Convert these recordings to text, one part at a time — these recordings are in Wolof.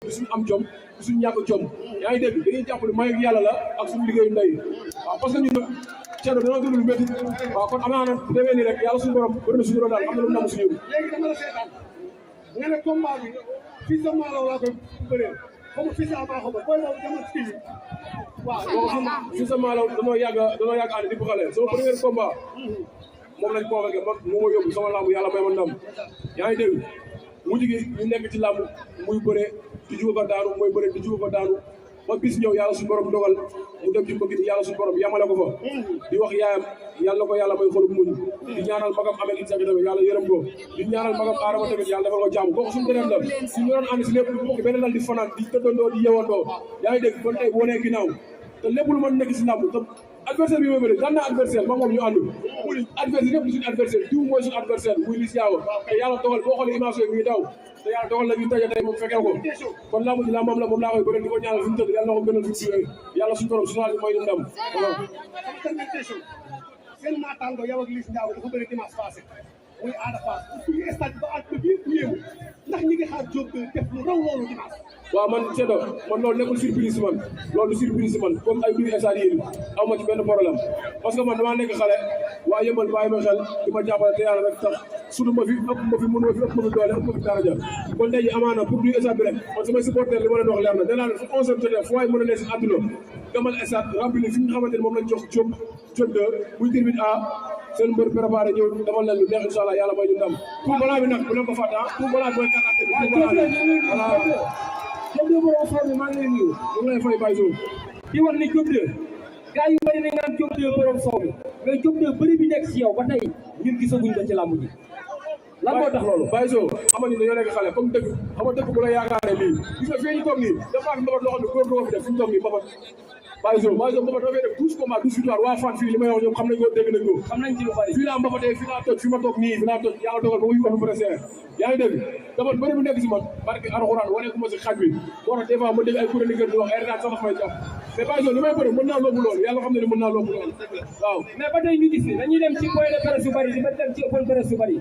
du suñu am jom du suñu ñàkk jom yaa ngi dégg dañuy jàpp ne may yàlla la ak suñu liggéeyu ndey waaw parce que ñun Thierno dañoo dund lu métti waaw kon am naa ne bu demee nii rek yàlla suñu borom bëri na suñu doon daal am na lu nam suñu léegi dama la seetaan nga ne combat bi fii sa maalaw laa koy bëree comme fii sa maa ko ba booy boobu dama ci waaw fii sa maalaw dañoo yàgg ànd di bu xale sama premier combat moom lañ convoqué man moo ma yóbbu sama lamb yàlla may ma ndam yaa ngi dégg mujj gi ñu nekk ci lamb muy bëre di jugu fa daanu mooy bëre di jugu fa daanu ba bis ñëw yàlla suñu borom dogal mu dem ci mbëgg ni yàlla suñu borom yamale ko fa di wax yaayam yàlla ko yàlla may xolub muñ di ñaanal magam amel insaki tamit yàlla yërëm ko di ñaanal magam aadama tamit yàlla defal ko jàmm kooku suñu deret la su ñu doon ànd si lépp du bokk benn lal di fanaan di tëddandoo di yewandoo yaa ngi dégg kon tey boo nee ginnaaw te lépp lu mën nekk si lamb te adversaire bi may bëri daan naa adversaire ma moom ñu ànd muy adversaire yëpp di suñu adversaire diw mooy suñu adversaire muy Liss Ndiago te yàlla dogal boo xoolee image yooyu mi ngi daw te yàlla dogal la ñu taje tey moom fekkee ko kon lamb ji lambam la moom laa koy bëri di ko ñaanal fi mu tëdd yàlla na ko gënal fi mu yàlla suñu borom suñu may ñu ndam seen naataango yow ak Liss Ndiago dafa bëri dimanche passé muy Ada Fass suñu stade ba at bi yëpp yéemu ndax ñi ngi xaar Diop def lu raw loolu dimanche waaw man Seydou man loolu nekkul surprise si man loolu surprise si man comme ay biir stade yi aw ma ci benn problème parce que man damaa nekk xale waa yëmbal bàyyi ma xel di ma jàppale te yàlla rek tax sudu ma fi ëpp ma fi mënu ma fi ëpp ma fi doole ëpp ma fi daraja kon tey ji amaana pour du stade bi rek man samay supporter li ma leen wax leer na nee naa ne fu 11 heures jotee fu waay mën a ne si àdduna demal stade rempli fi nga xamante ne moom lañ jox Diop de muy tribune A seen mbër préparé ñëw defal leen lu neex incha allah yàlla may ñu ndam pour balaa bi nag bu leen ko fàtte pour balaa bi mooy kàttan bi pour balaa bi voilà Diop de boo xool maa ngi lay nuyu ñu ngi lay fay Baye Sow di wax ne Diop de gars yu bëri nañ naan Diop de borom soow mi mais Diop de bëri bi nekk si yow ba tey ñun gisaguñ ko ci làmb ji lan moo tax loolu Baye Sow xam nga ni dañoo nekk xale comme dëgg xam nga dëgg bu la yaakaaree lii gis nga fii ñu toog nii dafa am mbabat loo xam ne góor doo fi def fi ñu toog nii mbabat Baye Sow mbabat doo fay def 12 combats 12 victoires waa fan fii li may wax ñoom xam nañ ko dégg nañ ko xam nañ ci lu bari fii laa mbabatee fii laa toj fi ma toog nii fi laa toj yàlla dogal ba muy wax pressé yaa ngi dégg dama bëri bu nekk si man barke alxuraan wane ko ma si xaj bi moo tax des fois ma dégg ay chroniqueur di wax ay retaan sax dafa may jàpp mais Baye Sow li may bëri mën naa loobu loolu yàlla xam ne ni mën naa loobu loolu waaw mais ba tey ñu gis ne dañuy dem ci point de presse yu bari di ba dem ci open presse yu bari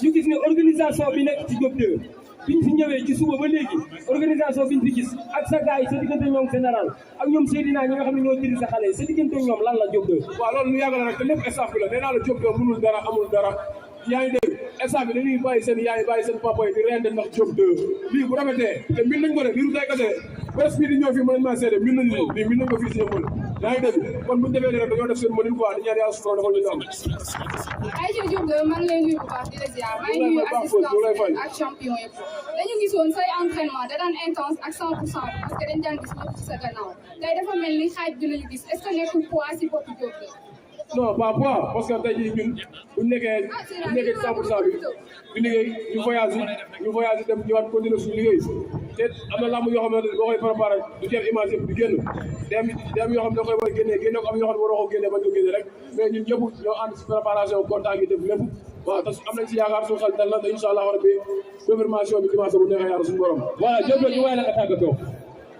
ñu gis ne organisation bi nekk ci Diop 2 biñ fi ñëwee ci suba ba léegi organisation biñ fi gis ak sa gars yi sa diggante ñoom général ak ñoom Seydina ñi nga xam ne ñoo jëri sa xale yi sa diggante ñoom lan la Diop 2 waaw loolu lu yàgg la rek te lépp staff bi la nee naa la Diop 2 mënul dara amul dara yaa ngi dégg staff bi dañuy bàyyi seen yaay bàyyi seen papa yi di rende ndax Diop 2 lii bu rafetee te mbir nañ ko de liiru day kase presse bii di ñëw fii mën nañ maa seede mbir nañ lii mbir nañ ko fii si yëppal yaa ngi dégg kon buñu defee ni rek dañoo def seen mënin quoi di ñaan yàlla sutura defal ñu am Aïcha Diop de maa ngi lay nuyu bu baax di la ziar maa ngi nuyu assistance ak champion yëpp dañu gisoon say entraînement da daan intense ak 100% parce que dañ daan gis ñëpp ci sa gannaaw tey dafa mel ni xaaj bi lañu gis est-ce que nekkul poids si bopp Diop de non pas poids parce que tey jii ñun buñ nekkee 100% bi di liggéey ñu voyage dem ñëwaat continuer suñu liggéey te am na lamb yoo xam ne boo koy préparé du jël image yëpp di génn dem yoo xam ne da koy war a génne ko am yoo xam ne waroo ko génne bañ ko génne rek mais ñun ñëpp ñoo ànd si préparation contact yi def lépp waaw te am nañ si yaakaar suñu xel dal na te incha allah rabbi confirmation bi dimanche bu neexee yàlla suñu borom voilà Diop ñu waay la nga tàggatoo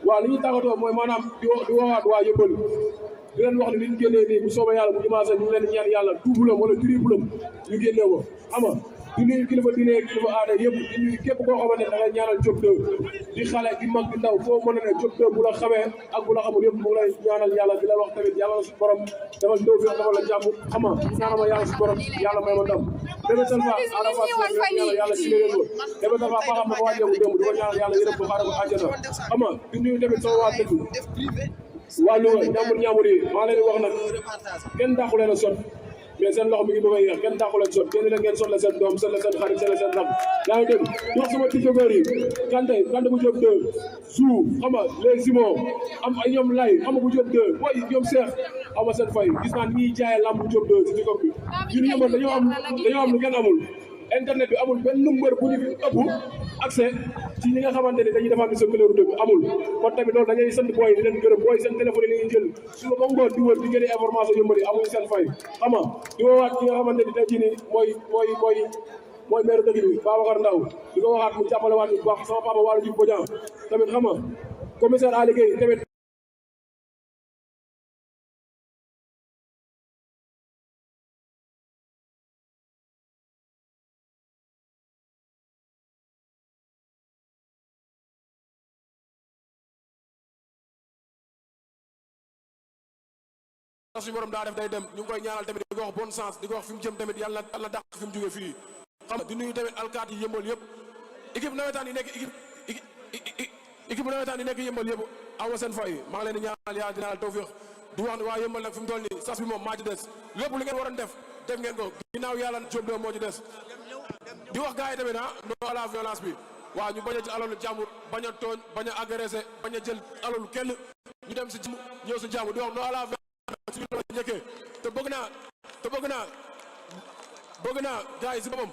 waaw li ñuy tàggatoo mooy maanaam di woowaat waa yëppal di leen wax ne li ñu génnee nii bu soobee yàlla bu dimanche ñu ngi leen ñaan yàlla double wala triple ñu génnee ko xam nga di nuyu kilifa diine kilifa aada yëpp di nuyu képp koo xamante ne da ngay ñaanal Diop 2 di xale di mag di ndaw foo mën a ne Diop 2 bu la xamee ak bu la xamul yëpp mu ngi lay ñaanal yàlla di la wax tamit yàlla su borom defal ndaw fi defal la jàmm xam nga ñaanal ma yàlla su borom yàlla may ma ndam bébé Talfa Ada Fass yàlla si leen woon bébé Talfa ba xam ne ko wàññeeku démb di ko ñaanal yàlla yërëm ko xaaral ko àjjana xam nga di nuyu tamit sama waa dëkk waa Louga ñaamur yi maa leen di wax nag kenn dàqu leen a sot mais seen loxo mi ngi bëgg a yéex kenn dàqu leen sot kenn leen ngeen sotle seen doom sotle seen xarit sotle seen ram yaa ngi dégg di wax sama tiktokeur yi kante bu Diop 2 suu xam nga les simons am ay ñoom lay xam nga bu Diop 2 booy ñoom Cheikh ama seen fay gis naa ni ñuy jaayee lamb bu Diop 2 si tiktok bi ñun ñëman dañoo am lu kenn amul internet bi amul benn mbër bu ñu fi ëpp accès ci ñi nga xamante ne dañuy defar ni sa couleur dëgg amul kon tamit loolu dañuy sant booy di leen gërëm booy seen téléphone yi ñuy jël suba ba ngoon di wër di génne information yu bëri amuñu seen fay xam nga di woowaat ñi nga xamante ni tey jii nii mooy maire dëkk bi Babacar Ndaw di ko waxaat mu jàppale waat bu baax sama papa Walu Diouf Bodian tamit xam nga commissaire Aly Gueye tamit suñu borom daa def day dem ñu ngi koy ñaanal tamit di ko wax bonne chance di ko wax fi mu jëm tamit yàlla na dàq fi mu jógee fii xam nga di nuyu tamit alkaat yi yëmbal yëpp équipe nawetaan yi nekk équipe nawetaan yi nekk yëmbal yëpp aw ma seen fay maa ngi leen di ñaanal yàlla dinaa tawfiq di wax ne waa yëmbal nag fi mu toll nii sas bi moom maa ci des lépp lu ngeen waroon def ngeen ko ginnaaw yàlla Diop de moo ci des di wax gars yi tamit non à la violence bi waaw ñu bañ a ci alalu jàmbur bañ a tooñ bañ a agressé bañ a jël alalu kenn ñu dem si jàmm ñëw si jàmm di wax non à la violence suñu loolu njëkkee te bëgg naa gars yi si boppam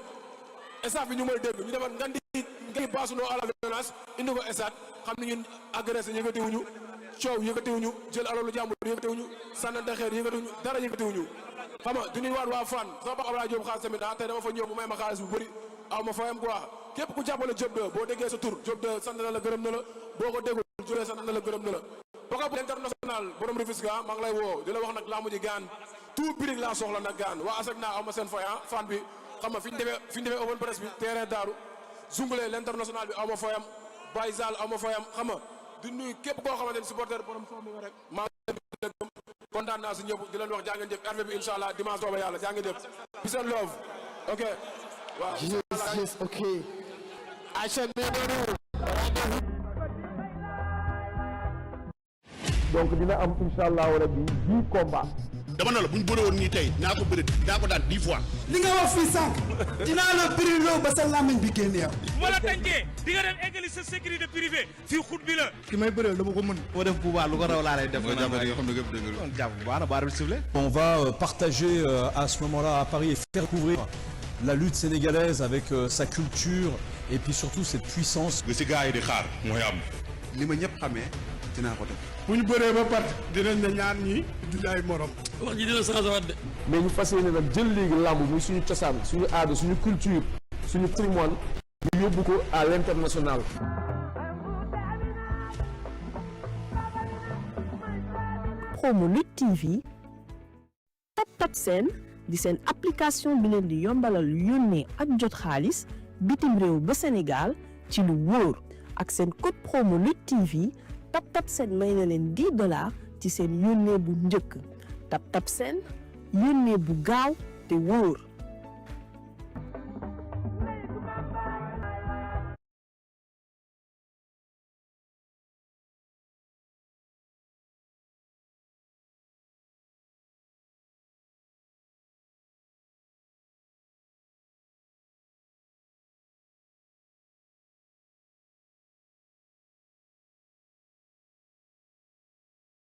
staff bi ñu mën a dégg ñu demal ngan baasu non à la violence indi ko stade xam ne ñun agressé yëkkatiwuñu coow yëkkatiwuñu jël alalu jàmbur yëkkatiwuñu sànnante xeer yëkkatiwuñu dara yëkkatiwuñu xam nga du ñuy waat waa Fann sama papa Abdoulaye Diop xaalis tamit tey dama fa ñëw bu may ma xaalis bu bëri aw ma fayam quoi képp ku jàppale Diop 2 boo déggee sa tur Diop 2 sant na la gërëm na la boo ko déggul juree sant na la gërëm na la boko bu international borom Rufisque maa ngi lay woo di la wax nag laa mujj gaan tout birig laa soxla nag gaan waa asek naa aw ma seen fay Fann bi xam nga fi ñu defee open press bi terrain daaru Zoungulé l'international bi aw ma fayam Baye Zal aw ma fayam xam nga di nuyu képp koo xamante ne supporter borom soo mi rek maa ngi leen di kontaan naa si ñëpp di leen wax jaa ngeen jëf RV bi incha allah dimanche booba yàlla jaa ngeen jëf peace and love ok waaw yes ok donc dina am incha allah rabbi 10 combats. dama ne la bu ñu bëree woon nii tey naa ko bëri naa ko daan 10 fois. li nga wax fii sànq dinaa la bëri loo ba sa làmmiñ bi génn yow. bu ma la tànkee di nga dem eggali sa sécurité privée fii xut bi la. ki may bëreel dama ko mën. moo def bu baax lu ko raw laa lay def. On va partager à ce moment-là à Paris et faire découvrir la lutte sénégalaise avec sa culture et puis surtout cette puissance. li si gars yi di xaar mooy am. li ma ñëpp xamee dinaa ko def. bu ñu bëree ba part dinañ ne ñaar ñii du ay morom. wax ji dina changé waat de. mais ñu fas yéene nag jël léegi làmb muy suñu cosaan suñu aada suñu culture suñu patrimoine ñu yóbbu ko à l'international. Promo Lutte TV Tap Seen di seen application bi leen di yombalal yónnee ak jot xaalis bitim réew ba Sénégal ci lu wóor ak seen code promo Lutte TV Tap Seen may na leen $10 ci seen yónnee bu njëkk Tap Seen yónnee bu gaaw te wóor.